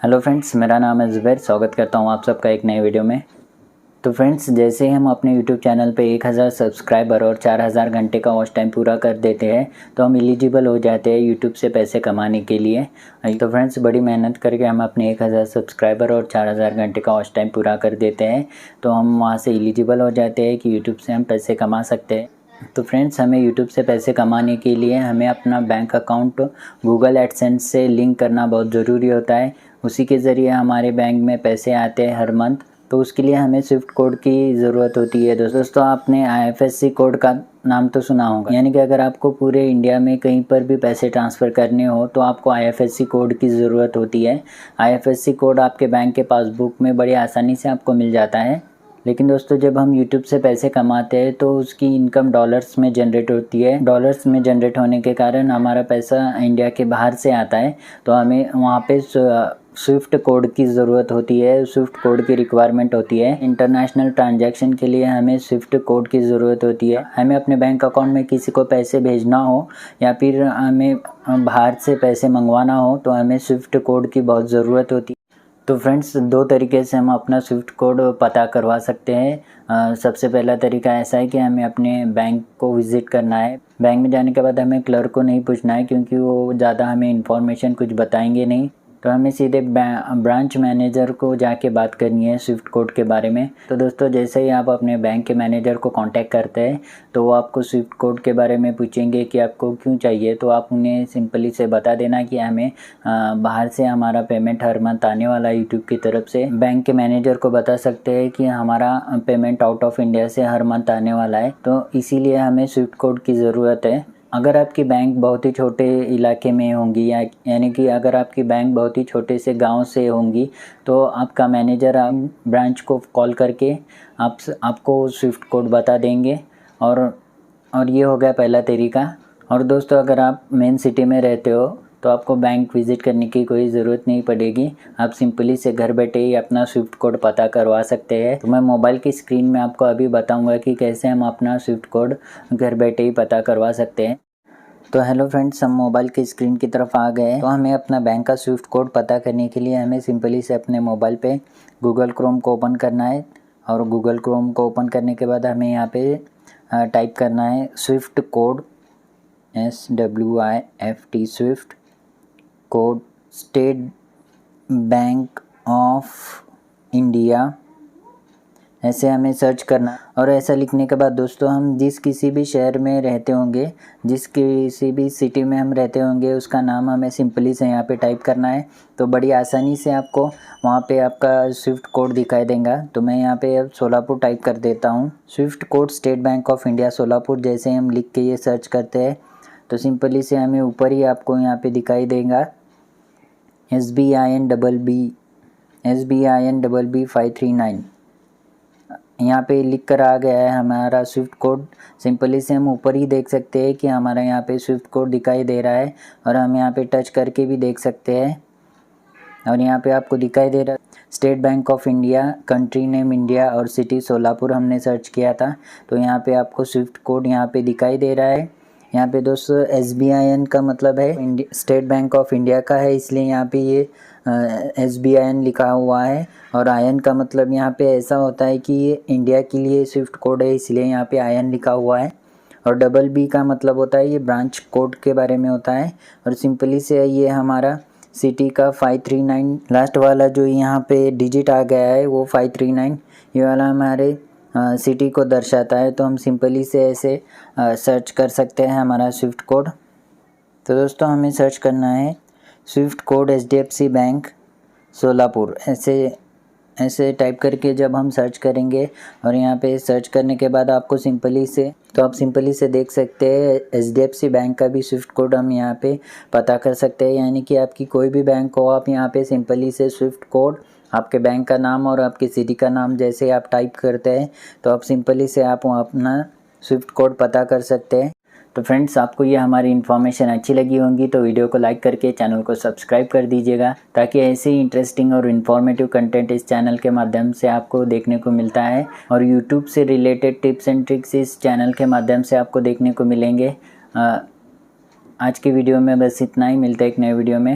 Hello friends, मेरा नाम है ज़ुबैर। स्वागत करता हूँ आप सबका एक नए वीडियो में। तो फ्रेंड्स, जैसे हम अपने यूट्यूब चैनल पे 1000 सब्सक्राइबर और 4000 घंटे का वॉच टाइम पूरा कर देते हैं तो हम एलिजिबल हो जाते हैं यूट्यूब से पैसे कमाने के लिए। तो फ्रेंड्स, बड़ी मेहनत करके हम अपने 1000 सब्सक्राइबर और 4000 घंटे का वॉच टाइम पूरा कर देते हैं तो हम वहाँ से एलिजिबल हो जाते हैं कि यूट्यूब से हम पैसे कमा सकते हैं। तो फ्रेंड्स, हमें यूट्यूब से पैसे कमाने के लिए हमें अपना बैंक अकाउंट गूगल एडसेंस से लिंक करना बहुत ज़रूरी होता है। उसी के ज़रिए हमारे बैंक में पैसे आते हैं हर मंथ। तो उसके लिए हमें स्विफ्ट कोड की ज़रूरत होती है। दोस्तों, आपने IFSC कोड का नाम तो सुना होगा, यानी कि अगर आपको पूरे इंडिया में कहीं पर भी पैसे ट्रांसफ़र करने हो तो आपको IFSC कोड की ज़रूरत होती है। IFSC कोड आपके बैंक के पासबुक में बड़ी आसानी से आपको मिल जाता है। लेकिन दोस्तों, जब हम YouTube से पैसे कमाते हैं तो उसकी इनकम डॉलर्स में जनरेट होती है। डॉलर्स में जनरेट होने के कारण हमारा पैसा इंडिया के बाहर से आता है तो हमें वहाँ पे स्विफ्ट कोड की ज़रूरत होती है, स्विफ्ट कोड की रिक्वायरमेंट होती है। इंटरनेशनल ट्रांजैक्शन के लिए हमें स्विफ्ट कोड की ज़रूरत होती है। हमें अपने बैंक अकाउंट में किसी को पैसे भेजना हो या फिर हमें बाहर से पैसे मंगवाना हो तो हमें स्विफ्ट कोड की बहुत ज़रूरत होती है। तो फ्रेंड्स, दो तरीके से हम अपना स्विफ्ट कोड पता करवा सकते हैं। सबसे पहला तरीका ऐसा है कि हमें अपने बैंक को विज़िट करना है। बैंक में जाने के बाद हमें क्लर्क को नहीं पूछना है क्योंकि वो ज़्यादा हमें इन्फॉर्मेशन कुछ बताएंगे नहीं। तो हमें सीधे ब्रांच मैनेजर को जाके बात करनी है स्विफ्ट कोड के बारे में। तो दोस्तों, जैसे ही आप अपने बैंक के मैनेजर को कांटेक्ट करते हैं तो वो आपको स्विफ्ट कोड के बारे में पूछेंगे कि आपको क्यों चाहिए। तो आप उन्हें सिंपली से बता देना कि हमें बाहर से हमारा पेमेंट हर मंथ आने वाला है यूट्यूब की तरफ से। बैंक के मैनेजर को बता सकते हैं कि हमारा पेमेंट आउट ऑफ इंडिया से हर मंथ आने वाला है, तो इसीलिए हमें स्विफ्ट कोड की ज़रूरत है। अगर आपकी बैंक बहुत ही छोटे इलाके में होंगी यानी कि अगर आपकी बैंक बहुत ही छोटे से गांव से होंगी तो आपका मैनेजर ब्रांच को कॉल करके आपको स्विफ्ट कोड बता देंगे। और ये हो गया पहला तरीका। और दोस्तों, अगर आप मेन सिटी में रहते हो तो आपको बैंक विज़िट करने की कोई ज़रूरत नहीं पड़ेगी। आप सिंपली से घर बैठे ही अपना स्विफ्ट कोड पता करवा सकते हैं। तो मैं मोबाइल की स्क्रीन में आपको अभी बताऊंगा कि कैसे हम अपना स्विफ्ट कोड घर बैठे ही पता करवा सकते हैं। तो हेलो फ्रेंड्स, हम मोबाइल की स्क्रीन की तरफ आ गए। तो हमें अपना बैंक का स्विफ्ट कोड पता करने के लिए हमें सिंपली से अपने मोबाइल पे गूगल क्रोम को ओपन करना है। और गूगल क्रोम को ओपन करने के बाद हमें यहाँ पे टाइप करना है Swift code, SWIFT Swift code, state bank of India, ऐसे हमें सर्च करना। और ऐसा लिखने के बाद दोस्तों, हम जिस किसी भी शहर में रहते होंगे, जिस किसी भी सिटी में हम रहते होंगे, उसका नाम हमें सिंपली से यहाँ पे टाइप करना है। तो बड़ी आसानी से आपको वहाँ पे आपका स्विफ्ट कोड दिखाई देगा। तो मैं यहाँ पे अब सोलापुर टाइप कर देता हूँ। Swift code state bank of India Solapur जैसे हम लिख के ये सर्च करते हैं तो सिंपली से हमें ऊपर ही आपको यहाँ पे दिखाई देगा SBIN 539। यहाँ पे लिख कर आ गया है हमारा स्विफ्ट कोड। सिंपली से हम ऊपर ही देख सकते हैं कि हमारा यहाँ पे स्विफ्ट कोड दिखाई दे रहा है और हम यहाँ पे टच करके भी देख सकते हैं। और यहाँ पे आपको दिखाई दे रहा है state bank of India, country name India और सिटी सोलापुर हमने सर्च किया था। तो यहाँ पे आपको स्विफ्ट कोड यहाँ पे दिखाई दे रहा है। यहाँ पे दोस्तों SBIN का मतलब है स्टेट बैंक ऑफ इंडिया का है, इसलिए यहाँ पे ये SBIN लिखा हुआ है। और IN का मतलब यहाँ पे ऐसा होता है कि ये इंडिया के लिए स्विफ्ट कोड है, इसलिए यहाँ पे IN लिखा हुआ है। और BB का मतलब होता है ये ब्रांच कोड के बारे में होता है। और सिंपली से ये हमारा सिटी का 539 लास्ट वाला जो यहाँ पे डिजिट आ गया है वो 539 ये वाला हमारे सिटी को दर्शाता है। तो हम सिंपली से ऐसे सर्च कर सकते हैं हमारा स्विफ्ट कोड। तो दोस्तों, हमें सर्च करना है Swift code HDFC bank Solapur, ऐसे टाइप करके जब हम सर्च करेंगे और यहाँ पे सर्च करने के बाद आपको सिंपली से देख सकते हैं HDFC बैंक का भी स्विफ्ट कोड हम यहाँ पे पता कर सकते हैं। यानी कि आपकी कोई भी बैंक हो, आप यहाँ पे सिंपली से स्विफ्ट कोड, आपके बैंक का नाम और आपकी सिटी का नाम जैसे आप टाइप करते हैं तो आप सिंपली से आप अपना स्विफ्ट कोड पता कर सकते हैं। तो फ्रेंड्स, आपको ये हमारी इन्फॉर्मेशन अच्छी लगी होंगी तो वीडियो को लाइक करके चैनल को सब्सक्राइब कर दीजिएगा ताकि ऐसे ही इंटरेस्टिंग और इन्फॉर्मेटिव कंटेंट इस चैनल के माध्यम से आपको देखने को मिलता है। और यूट्यूब से रिलेटेड टिप्स एंड ट्रिक्स इस चैनल के माध्यम से आपको देखने को मिलेंगे। आज की वीडियो में बस इतना ही, मिलता है एक नए वीडियो में।